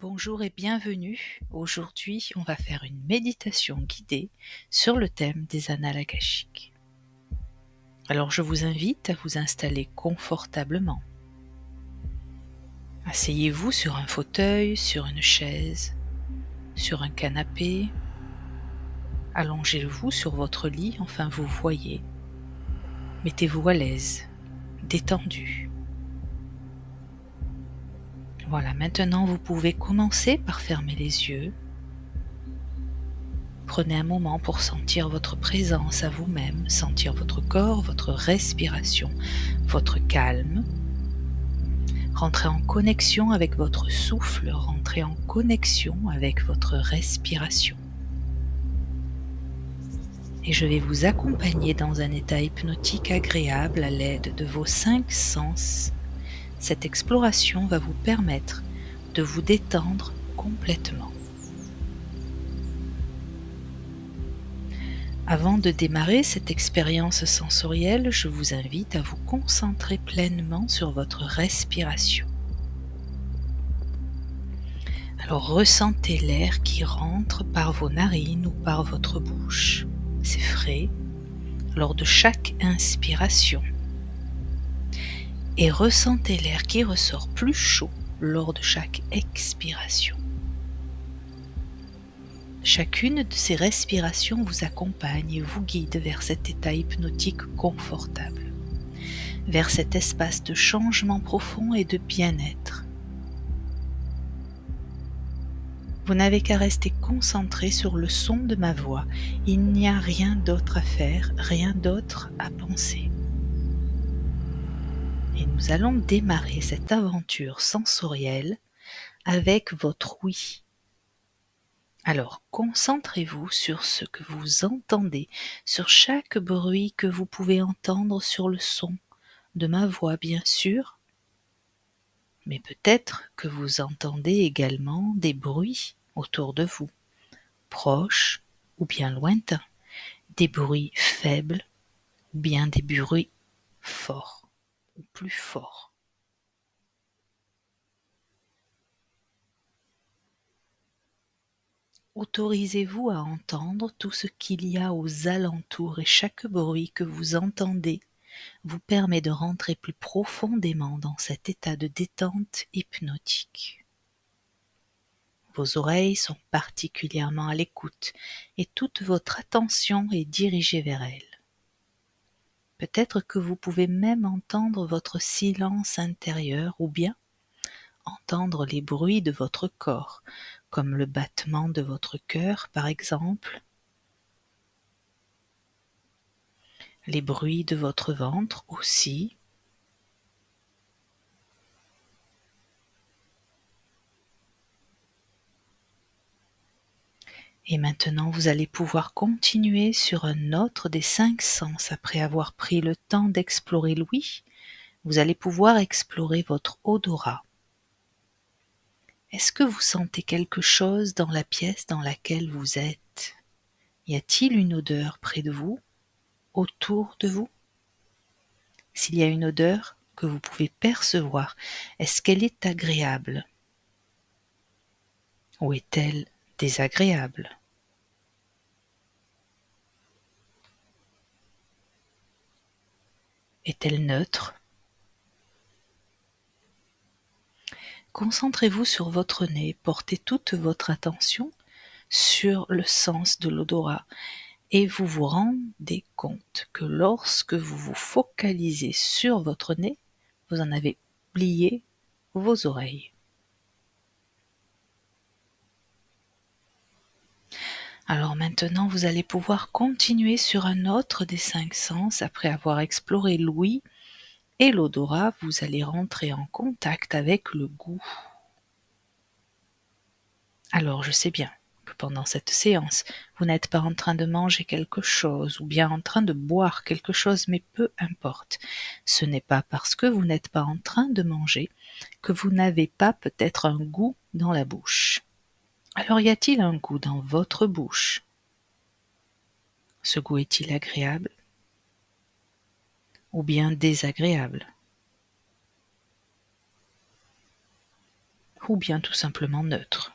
Bonjour et bienvenue. Aujourd'hui, on va faire une méditation guidée sur le thème des annales akashiques. Alors, je vous invite à vous installer confortablement. Asseyez-vous sur un fauteuil, sur une chaise, sur un canapé. Allongez-vous sur votre lit, enfin vous voyez. Mettez-vous à l'aise, détendu. Voilà, maintenant vous pouvez commencer par fermer les yeux. Prenez un moment pour sentir votre présence à vous-même, sentir votre corps, votre respiration, votre calme. Rentrez en connexion avec votre souffle, rentrez en connexion avec votre respiration. Et je vais vous accompagner dans un état hypnotique agréable à l'aide de vos 5 sens. Cette exploration va vous permettre de vous détendre complètement. Avant de démarrer cette expérience sensorielle, je vous invite à vous concentrer pleinement sur votre respiration. Alors ressentez l'air qui rentre par vos narines ou par votre bouche. C'est frais lors de chaque inspiration. Et ressentez l'air qui ressort plus chaud lors de chaque expiration. Chacune de ces respirations vous accompagne et vous guide vers cet état hypnotique confortable, vers cet espace de changement profond et de bien-être. Vous n'avez qu'à rester concentré sur le son de ma voix. Il n'y a rien d'autre à faire, rien d'autre à penser. Et nous allons démarrer cette aventure sensorielle avec votre oui. Alors, concentrez-vous sur ce que vous entendez, sur chaque bruit que vous pouvez entendre sur le son de ma voix, bien sûr, mais peut-être que vous entendez également des bruits autour de vous, proches ou bien lointains, des bruits faibles ou bien des bruits forts ou plus forts. Autorisez-vous à entendre tout ce qu'il y a aux alentours et chaque bruit que vous entendez vous permet de rentrer plus profondément dans cet état de détente hypnotique. Vos oreilles sont particulièrement à l'écoute et toute votre attention est dirigée vers elles. Peut-être que vous pouvez même entendre votre silence intérieur ou bien entendre les bruits de votre corps, comme le battement de votre cœur par exemple, les bruits de votre ventre aussi. Et maintenant, vous allez pouvoir continuer sur un autre des 5 sens. Après avoir pris le temps d'explorer l'ouïe, vous allez pouvoir explorer votre odorat. Est-ce que vous sentez quelque chose dans la pièce dans laquelle vous êtes? Y a-t-il une odeur près de vous, autour de vous? S'il y a une odeur que vous pouvez percevoir, est-ce qu'elle est agréable? Ou est-elle désagréable? Est-elle neutre? Concentrez-vous sur votre nez, portez toute votre attention sur le sens de l'odorat et vous vous rendez compte que lorsque vous vous focalisez sur votre nez, vous en avez oublié vos oreilles. Alors maintenant, vous allez pouvoir continuer sur un autre des 5 sens. Après avoir exploré l'ouïe et l'odorat, vous allez rentrer en contact avec le goût. Alors je sais bien que pendant cette séance, vous n'êtes pas en train de manger quelque chose ou bien en train de boire quelque chose, mais peu importe. Ce n'est pas parce que vous n'êtes pas en train de manger que vous n'avez pas peut-être un goût dans la bouche. Alors y a-t-il un goût dans votre bouche? Ce goût est-il agréable ou bien désagréable? ou bien tout simplement neutre.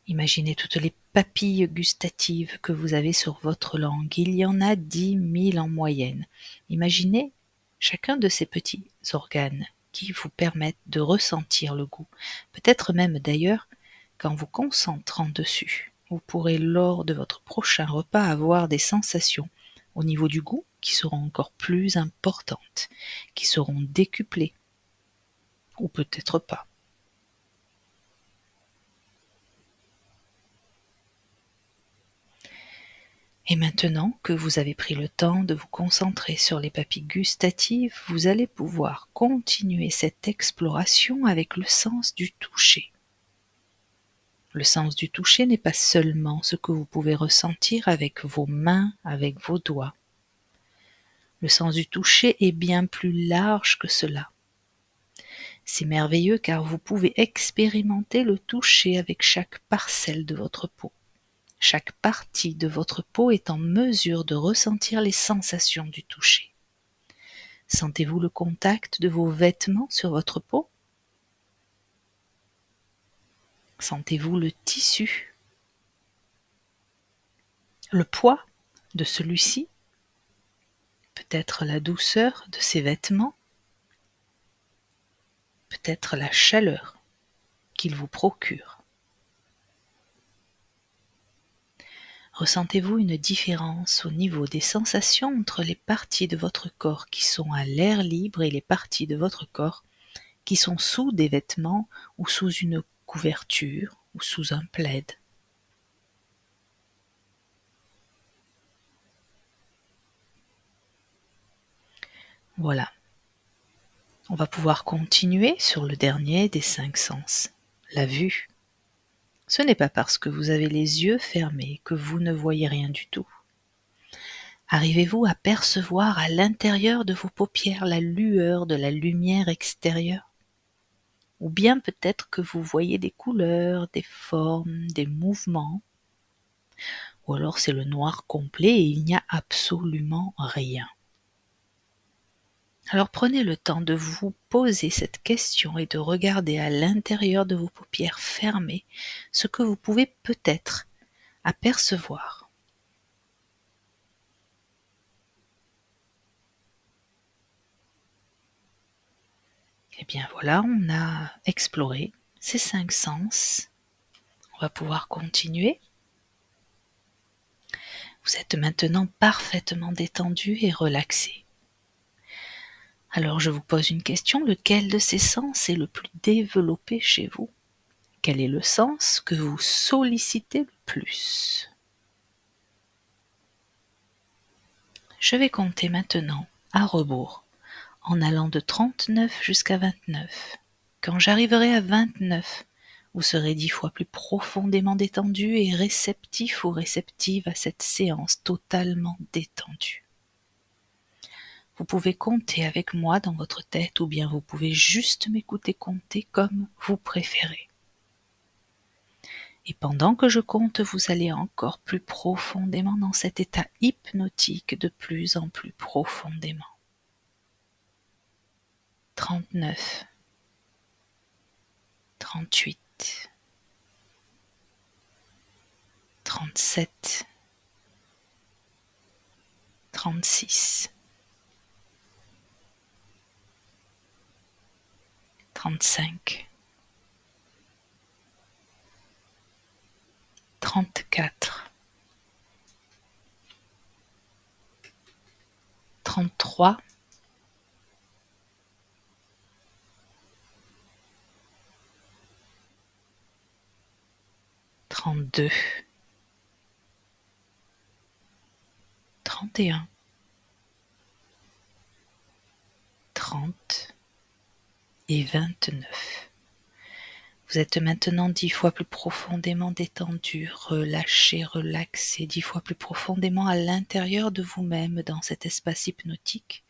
Imaginez toutes les papilles gustatives que vous avez sur votre langue. Il y en a 10 000 en moyenne. Imaginez chacun de ces petits organes qui vous permettent de ressentir le goût. Peut-être même d'ailleurs qu'en vous concentrant dessus, vous pourrez lors de votre prochain repas avoir des sensations au niveau du goût qui seront encore plus importantes, qui seront décuplées, ou peut-être pas. Et maintenant que vous avez pris le temps de vous concentrer sur les papilles gustatives, vous allez pouvoir continuer cette exploration avec le sens du toucher. Le sens du toucher n'est pas seulement ce que vous pouvez ressentir avec vos mains, avec vos doigts. Le sens du toucher est bien plus large que cela. C'est merveilleux car vous pouvez expérimenter le toucher avec chaque parcelle de votre peau. Chaque partie de votre peau est en mesure de ressentir les sensations du toucher. Sentez-vous le contact de vos vêtements sur votre peau? Sentez-vous le tissu? Le poids de celui-ci? Peut-être la douceur de ces vêtements? Peut-être la chaleur qu'ils vous procurent? Ressentez-vous une différence au niveau des sensations entre les parties de votre corps qui sont à l'air libre et les parties de votre corps qui sont sous des vêtements ou sous une couverture ou sous un plaid? Voilà. On va pouvoir continuer sur le dernier des 5 sens, la vue. Ce n'est pas parce que vous avez les yeux fermés que vous ne voyez rien du tout. Arrivez-vous à percevoir à l'intérieur de vos paupières la lueur de la lumière extérieure? Ou bien peut-être que vous voyez des couleurs, des formes, des mouvements, ou alors c'est le noir complet et il n'y a absolument rien. Alors prenez le temps de vous poser cette question et de regarder à l'intérieur de vos paupières fermées ce que vous pouvez peut-être apercevoir. Et bien voilà, on a exploré ces 5 sens. On va pouvoir continuer. Vous êtes maintenant parfaitement détendu et relaxé. Alors je vous pose une question, lequel de ces sens est le plus développé chez vous? Quel est le sens que vous sollicitez le plus? Je vais compter maintenant à rebours, en allant de 39 jusqu'à 29. Quand j'arriverai à 29, vous serez 10 fois plus profondément détendu et réceptif ou réceptive à cette séance totalement détendue. Vous pouvez compter avec moi dans votre tête ou bien vous pouvez juste m'écouter compter comme vous préférez. Et pendant que je compte, vous allez encore plus profondément dans cet état hypnotique de plus en plus profondément. 39, 38, 37, 36, 35, 34, 33, 32, 31, 30 et 29. Vous êtes maintenant 10 fois plus profondément détendu, relâché, relaxé, 10 fois plus profondément à l'intérieur de vous-même dans cet espace hypnotique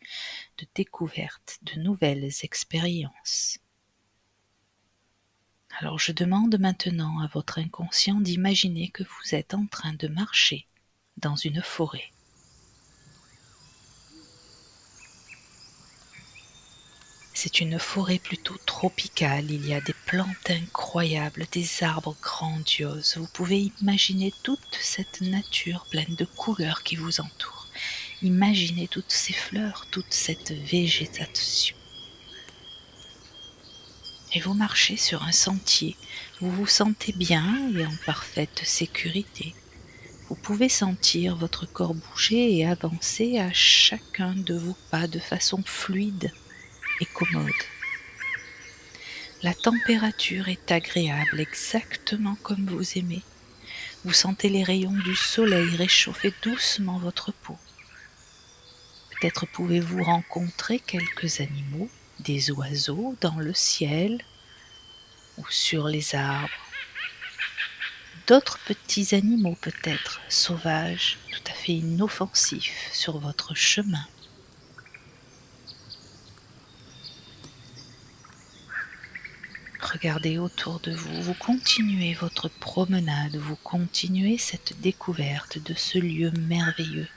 de découverte de nouvelles expériences. Alors je demande maintenant à votre inconscient d'imaginer que vous êtes en train de marcher dans une forêt. C'est une forêt plutôt tropicale, il y a des plantes incroyables, des arbres grandioses. Vous pouvez imaginer toute cette nature pleine de couleurs qui vous entoure. Imaginez toutes ces fleurs, toute cette végétation. Et vous marchez sur un sentier, vous vous sentez bien et en parfaite sécurité. Vous pouvez sentir votre corps bouger et avancer à chacun de vos pas de façon fluide et commode. La température est agréable, exactement comme vous aimez. Vous sentez les rayons du soleil réchauffer doucement votre peau. Peut-être pouvez-vous rencontrer quelques animaux, des oiseaux dans le ciel ou sur les arbres. D'autres petits animaux peut-être, sauvages, tout à fait inoffensifs sur votre chemin. Regardez autour de vous, vous continuez votre promenade, vous continuez cette découverte de ce lieu merveilleux.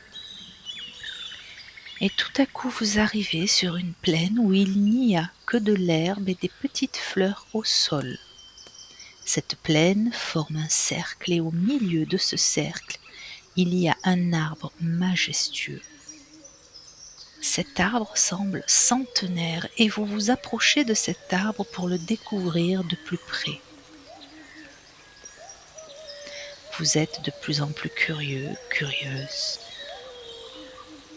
Et tout à coup vous arrivez sur une plaine où il n'y a que de l'herbe et des petites fleurs au sol. Cette plaine forme un cercle et au milieu de ce cercle, il y a un arbre majestueux. Cet arbre semble centenaire et vous vous approchez de cet arbre pour le découvrir de plus près. Vous êtes de plus en plus curieux, curieuse.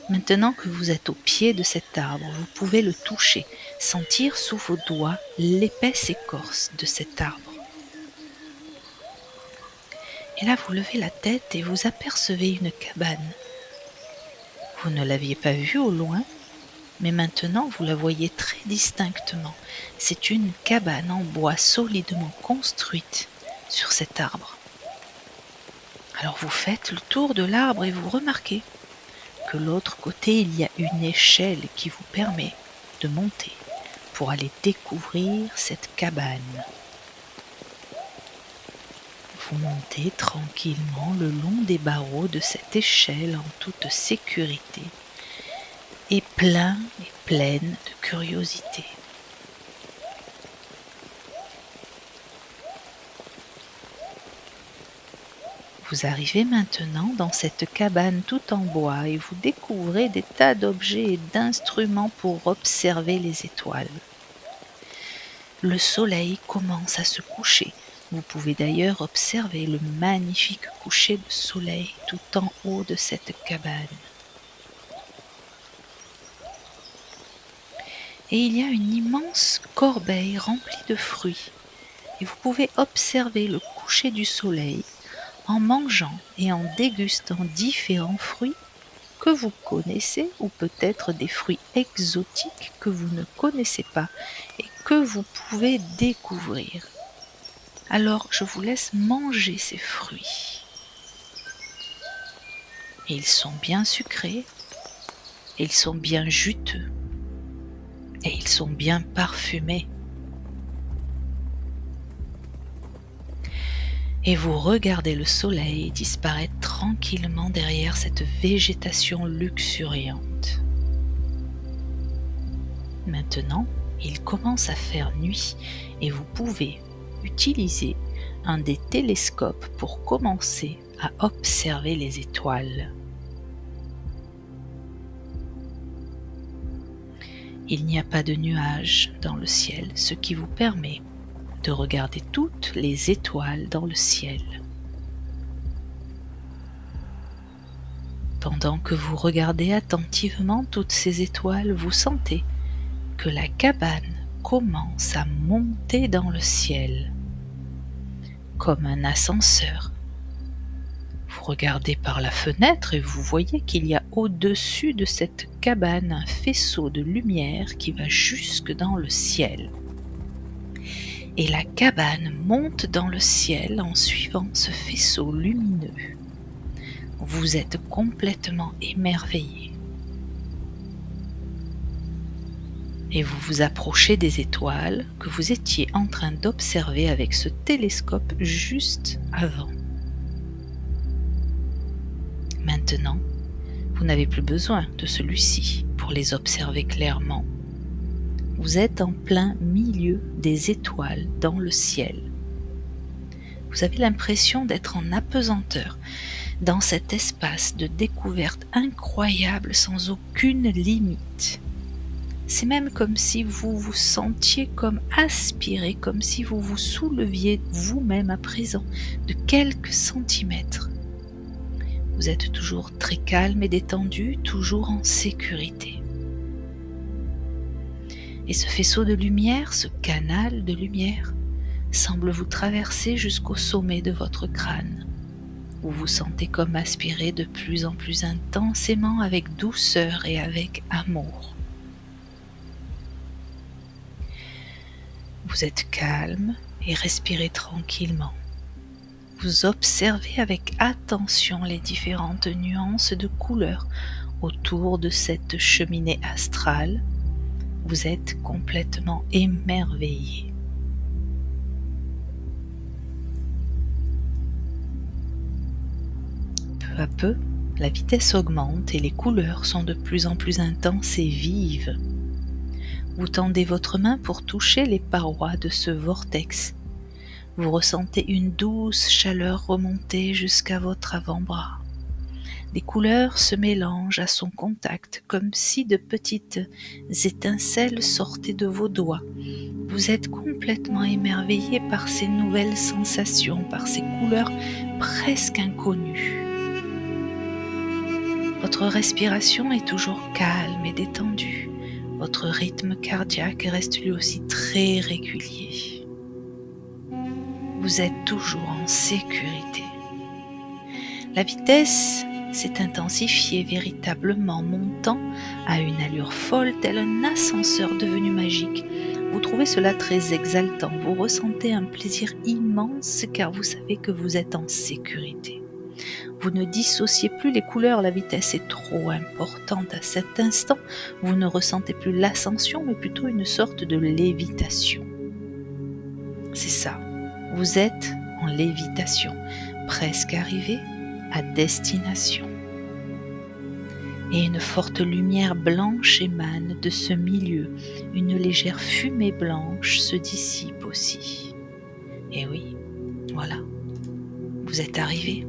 Maintenant que vous êtes au pied de cet arbre, vous pouvez le toucher, sentir sous vos doigts l'épaisse écorce de cet arbre. Et là, vous levez la tête et vous apercevez une cabane. Vous ne l'aviez pas vue au loin, mais maintenant vous la voyez très distinctement. C'est une cabane en bois solidement construite sur cet arbre. Alors vous faites le tour de l'arbre et vous remarquez que de l'autre côté il y a une échelle qui vous permet de monter pour aller découvrir cette cabane. Vous montez tranquillement le long des barreaux de cette échelle en toute sécurité et pleine de curiosité. Vous arrivez maintenant dans cette cabane tout en bois et vous découvrez des tas d'objets et d'instruments pour observer les étoiles. Le soleil commence à se coucher. Vous pouvez d'ailleurs observer le magnifique coucher de soleil tout en haut de cette cabane. Et il y a une immense corbeille remplie de fruits. Et vous pouvez observer le coucher du soleil en mangeant et en dégustant différents fruits que vous connaissez ou peut-être des fruits exotiques que vous ne connaissez pas et que vous pouvez découvrir. Alors je vous laisse manger ces fruits. Et ils sont bien sucrés, et ils sont bien juteux, et ils sont bien parfumés. Et vous regardez le soleil disparaître tranquillement derrière cette végétation luxuriante. Maintenant, il commence à faire nuit et vous pouvez utiliser un des télescopes pour commencer à observer les étoiles. Il n'y a pas de nuages dans le ciel, ce qui vous permet de regarder toutes les étoiles dans le ciel. Pendant que vous regardez attentivement toutes ces étoiles, vous sentez que la cabane commence à monter dans le ciel, comme un ascenseur. Vous regardez par la fenêtre et vous voyez qu'il y a au-dessus de cette cabane un faisceau de lumière qui va jusque dans le ciel. Et la cabane monte dans le ciel en suivant ce faisceau lumineux. Vous êtes complètement émerveillé. Et vous vous approchez des étoiles que vous étiez en train d'observer avec ce télescope juste avant. Maintenant, vous n'avez plus besoin de celui-ci pour les observer clairement. Vous êtes en plein milieu des étoiles dans le ciel. Vous avez l'impression d'être en apesanteur, dans cet espace de découverte incroyable sans aucune limite. C'est même comme si vous vous sentiez comme aspiré, comme si vous vous souleviez vous-même à présent de quelques centimètres. Vous êtes toujours très calme et détendu, toujours en sécurité. Et ce faisceau de lumière, ce canal de lumière, semble vous traverser jusqu'au sommet de votre crâne. Vous vous sentez comme aspiré de plus en plus intensément avec douceur et avec amour. Vous êtes calme et respirez tranquillement. Vous observez avec attention les différentes nuances de couleurs autour de cette cheminée astrale. Vous êtes complètement émerveillé. Peu à peu, la vitesse augmente et les couleurs sont de plus en plus intenses et vives. Vous tendez votre main pour toucher les parois de ce vortex. Vous ressentez une douce chaleur remonter jusqu'à votre avant-bras. Des couleurs se mélangent à son contact comme si de petites étincelles sortaient de vos doigts. Vous êtes complètement émerveillé par ces nouvelles sensations, par ces couleurs presque inconnues. Votre respiration est toujours calme et détendue. Votre rythme cardiaque reste lui aussi très régulier. Vous êtes toujours en sécurité. La vitesse s'est intensifiée véritablement, montant à une allure folle, tel un ascenseur devenu magique. Vous trouvez cela très exaltant, vous ressentez un plaisir immense car vous savez que vous êtes en sécurité. Vous ne dissociez plus les couleurs, la vitesse est trop importante à cet instant. Vous ne ressentez plus l'ascension, mais plutôt une sorte de lévitation. C'est ça, vous êtes en lévitation, presque arrivé à destination. Et une forte lumière blanche émane de ce milieu, une légère fumée blanche se dissipe aussi. Et oui, voilà, vous êtes arrivé.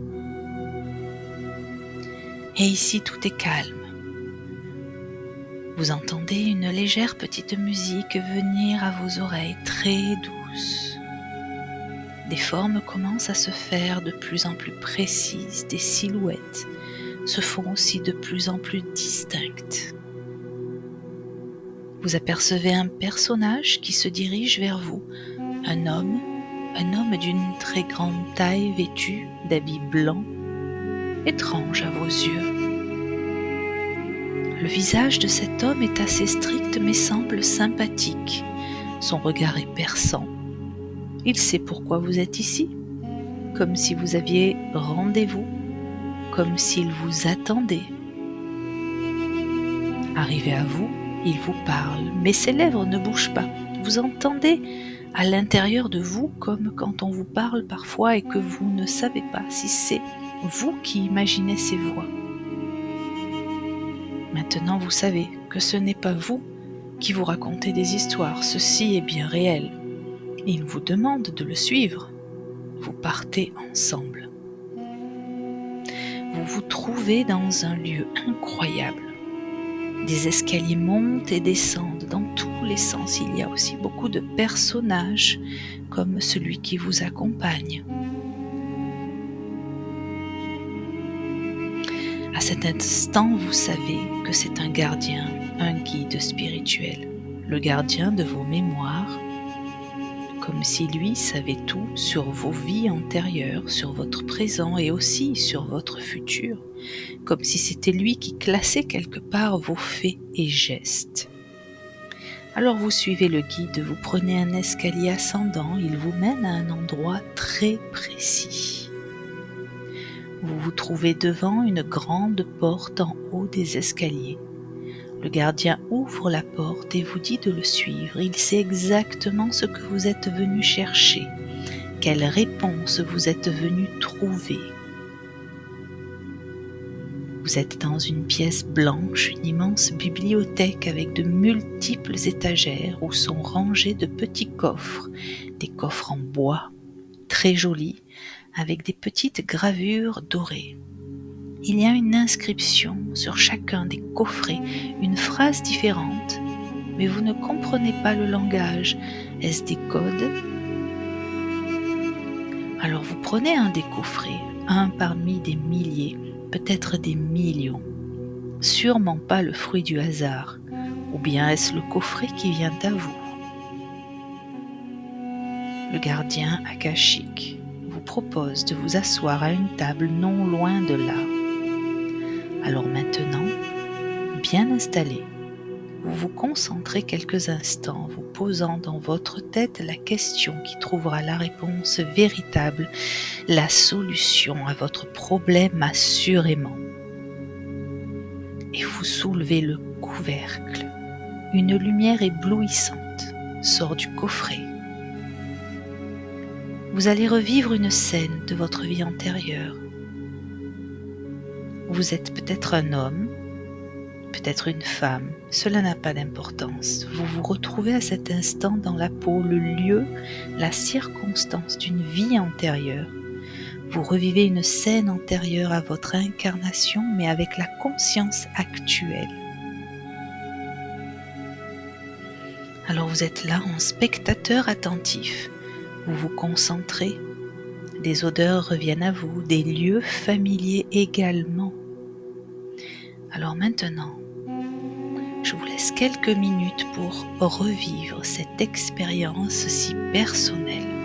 Et ici tout est calme. Vous entendez une légère petite musique venir à vos oreilles, très douce. Des formes commencent à se faire de plus en plus précises, des silhouettes se font aussi de plus en plus distinctes. Vous apercevez un personnage qui se dirige vers vous, un homme d'une très grande taille vêtu d'habits blancs, étrange à vos yeux. Le visage de cet homme est assez strict mais semble sympathique. Son regard est perçant. Il sait pourquoi vous êtes ici, comme si vous aviez rendez-vous, comme s'il vous attendait. Arrivé à vous, il vous parle, mais ses lèvres ne bougent pas. Vous entendez à l'intérieur de vous comme quand on vous parle parfois et que vous ne savez pas si c'est vous qui imaginez ces voix. Maintenant, vous savez que ce n'est pas vous qui vous racontez des histoires, ceci est bien réel. Il vous demande de le suivre. Vous partez ensemble. Vous vous trouvez dans un lieu incroyable. Des escaliers montent et descendent dans tous les sens. Il y a aussi beaucoup de personnages comme celui qui vous accompagne. À cet instant, vous savez que c'est un gardien, un guide spirituel, le gardien de vos mémoires, comme si lui savait tout sur vos vies antérieures, sur votre présent et aussi sur votre futur, comme si c'était lui qui classait quelque part vos faits et gestes. Alors vous suivez le guide, vous prenez un escalier ascendant, il vous mène à un endroit très précis. Vous vous trouvez devant une grande porte en haut des escaliers. Le gardien ouvre la porte et vous dit de le suivre. Il sait exactement ce que vous êtes venu chercher, quelle réponse vous êtes venu trouver. Vous êtes dans une pièce blanche, une immense bibliothèque avec de multiples étagères où sont rangés de petits coffres, des coffres en bois, très jolis, avec des petites gravures dorées. Il y a une inscription sur chacun des coffrets, une phrase différente, mais vous ne comprenez pas le langage. Est-ce des codes? Alors vous prenez un des coffrets, un parmi des milliers, peut-être des millions. Sûrement pas le fruit du hasard, ou bien est-ce le coffret qui vient à vous? Le gardien akashique vous propose de vous asseoir à une table non loin de là. Alors maintenant, bien installé, vous vous concentrez quelques instants, vous posant dans votre tête la question qui trouvera la réponse véritable, la solution à votre problème assurément. Et vous soulevez le couvercle. Une lumière éblouissante sort du coffret. Vous allez revivre une scène de votre vie antérieure. Vous êtes peut-être un homme, peut-être une femme, cela n'a pas d'importance. Vous vous retrouvez à cet instant dans la peau, le lieu, la circonstance d'une vie antérieure. Vous revivez une scène antérieure à votre incarnation, mais avec la conscience actuelle. Alors vous êtes là en spectateur attentif. Vous vous concentrez. Des odeurs reviennent à vous, des lieux familiers également. Alors maintenant, je vous laisse quelques minutes pour revivre cette expérience si personnelle.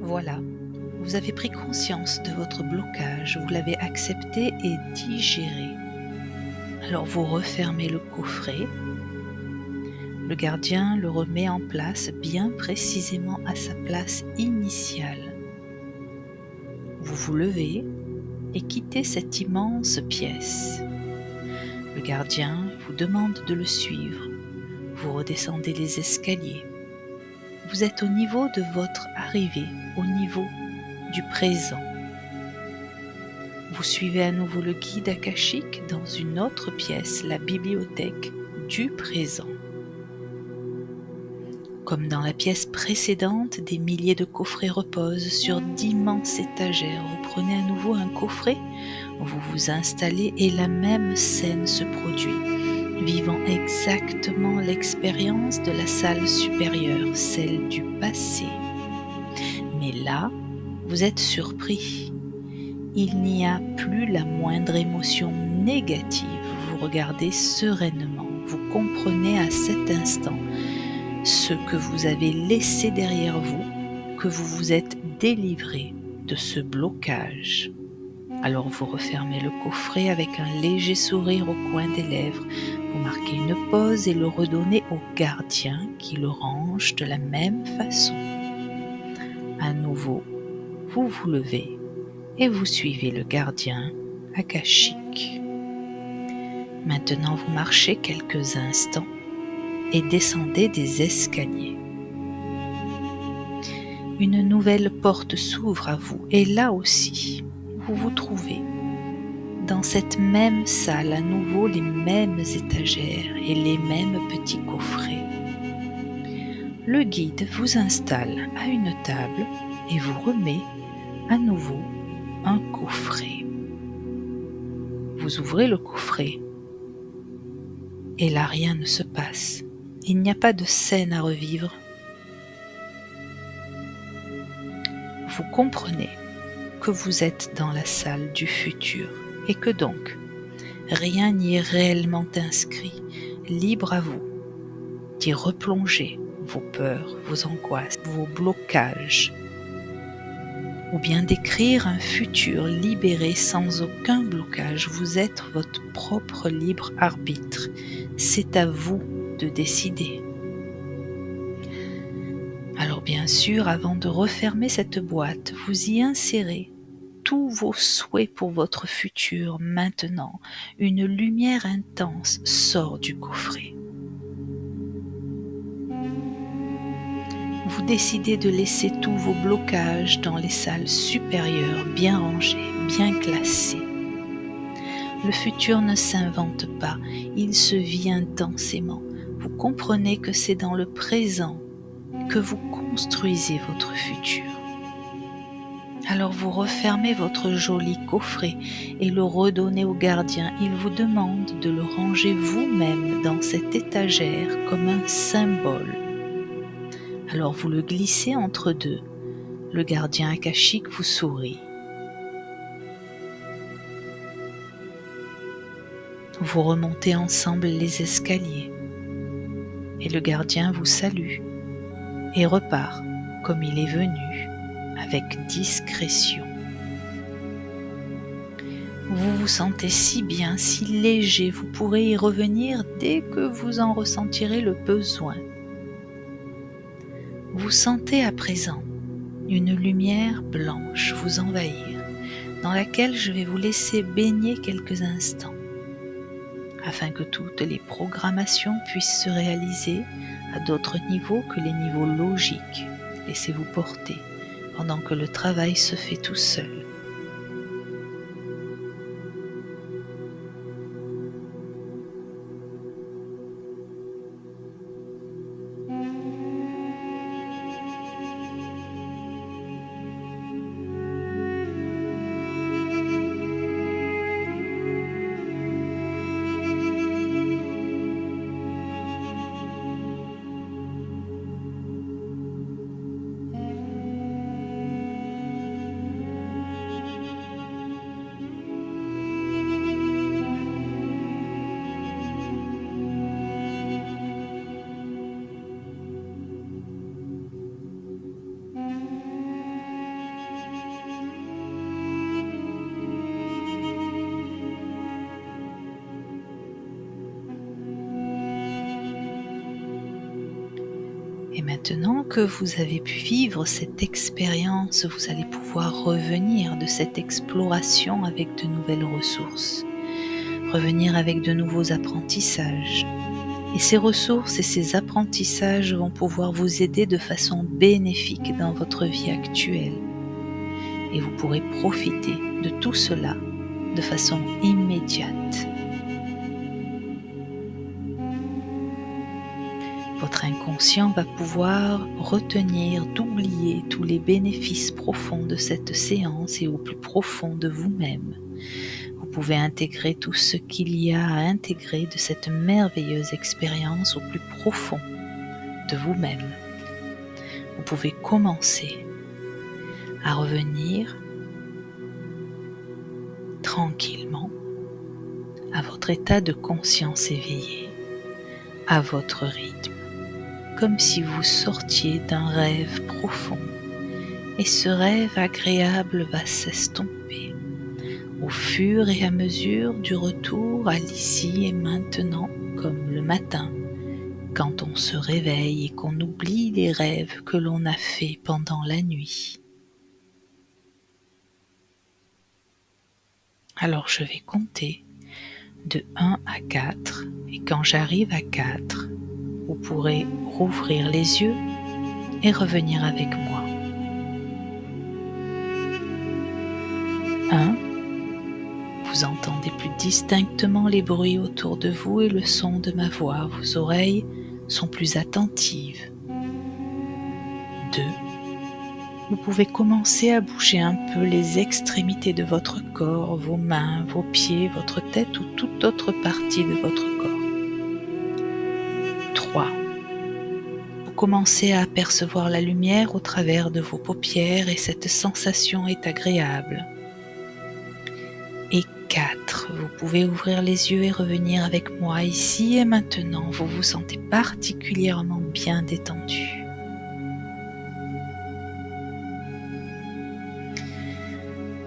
Voilà, vous avez pris conscience de votre blocage, vous l'avez accepté et digéré. Alors vous refermez le coffret. Le gardien le remet en place bien précisément à sa place initiale. Vous vous levez et quittez cette immense pièce. Le gardien vous demande de le suivre. Vous redescendez les escaliers. Vous êtes au niveau de votre arrivée, au niveau du présent. Vous suivez à nouveau le guide akashique dans une autre pièce, la bibliothèque du présent. Comme dans la pièce précédente, des milliers de coffrets reposent sur d'immenses étagères. Vous prenez à nouveau un coffret, vous vous installez et la même scène se produit, vivant exactement l'expérience de la salle supérieure, celle du passé. Mais là, vous êtes surpris. Il n'y a plus la moindre émotion négative. Vous regardez sereinement. Vous comprenez à cet instant ce que vous avez laissé derrière vous, que vous vous êtes délivré de ce blocage. Alors vous refermez le coffret avec un léger sourire au coin des lèvres. Vous marquez une pause et le redonnez au gardien qui le range de la même façon. À nouveau, vous vous levez et vous suivez le gardien akashique. Maintenant, vous marchez quelques instants et descendez des escaliers. Une nouvelle porte s'ouvre à vous et là aussi, vous vous trouvez dans cette même salle, à nouveau les mêmes étagères et les mêmes petits coffrets. Le guide vous installe à une table et vous remet à nouveau un coffret. Vous ouvrez le coffret et là rien ne se passe. Il n'y a pas de scène à revivre. Vous comprenez que vous êtes dans la salle du futur et que donc rien n'y est réellement inscrit, libre à vous d'y replonger vos peurs, vos angoisses, vos blocages, ou bien d'écrire un futur libéré sans aucun blocage. Vous êtes votre propre libre arbitre. C'est à vous de décider. Alors bien sûr, avant de refermer cette boîte, vous y insérez tous vos souhaits pour votre futur. Maintenant, une lumière intense sort du coffret. Vous décidez de laisser tous vos blocages dans les salles supérieures, bien rangées, bien classées. Le futur ne s'invente pas, il se vit intensément. Vous comprenez que c'est dans le présent que vous construisez votre futur. Alors vous refermez votre joli coffret et le redonnez au gardien. Il vous demande de le ranger vous-même dans cette étagère comme un symbole. Alors vous le glissez entre deux. Le gardien akashique vous sourit. Vous remontez ensemble les escaliers et le gardien vous salue et repart comme il est venu, avec discrétion. Vous vous sentez si bien, si léger, vous pourrez y revenir dès que vous en ressentirez le besoin. Vous sentez à présent une lumière blanche vous envahir, dans laquelle je vais vous laisser baigner quelques instants, afin que toutes les programmations puissent se réaliser à d'autres niveaux que les niveaux logiques. Laissez-vous porter pendant que le travail se fait tout seul. Et maintenant que vous avez pu vivre cette expérience, vous allez pouvoir revenir de cette exploration avec de nouvelles ressources, revenir avec de nouveaux apprentissages. Et ces ressources et ces apprentissages vont pouvoir vous aider de façon bénéfique dans votre vie actuelle. Et vous pourrez profiter de tout cela de façon immédiate. Votre inconscient va pouvoir retenir, d'oublier tous les bénéfices profonds de cette séance et au plus profond de vous-même. Vous pouvez intégrer tout ce qu'il y a à intégrer de cette merveilleuse expérience au plus profond de vous-même. Vous pouvez commencer à revenir tranquillement à votre état de conscience éveillée, à votre rythme, comme si vous sortiez d'un rêve profond. Et ce rêve agréable va s'estomper au fur et à mesure du retour à l'ici et maintenant, comme le matin, quand on se réveille et qu'on oublie les rêves que l'on a faits pendant la nuit. Alors je vais compter de 1 à 4 et quand j'arrive à 4, vous pourrez rouvrir les yeux et revenir avec moi. 1. Vous entendez plus distinctement les bruits autour de vous et le son de ma voix. Vos oreilles sont plus attentives. 2. Vous pouvez commencer à bouger un peu les extrémités de votre corps, vos mains, vos pieds, votre tête ou toute autre partie de votre corps. 3. Vous commencez à apercevoir la lumière au travers de vos paupières et cette sensation est agréable. Et 4. Vous pouvez ouvrir les yeux et revenir avec moi ici et maintenant. Vous vous sentez particulièrement bien détendu.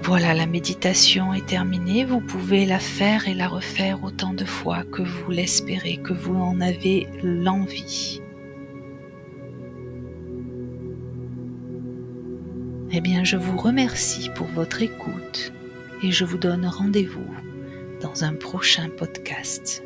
Voilà, la méditation est terminée. Vous pouvez la faire et la refaire autant de fois que vous l'espérez, que vous en avez l'envie. Eh bien, je vous remercie pour votre écoute et je vous donne rendez-vous dans un prochain podcast.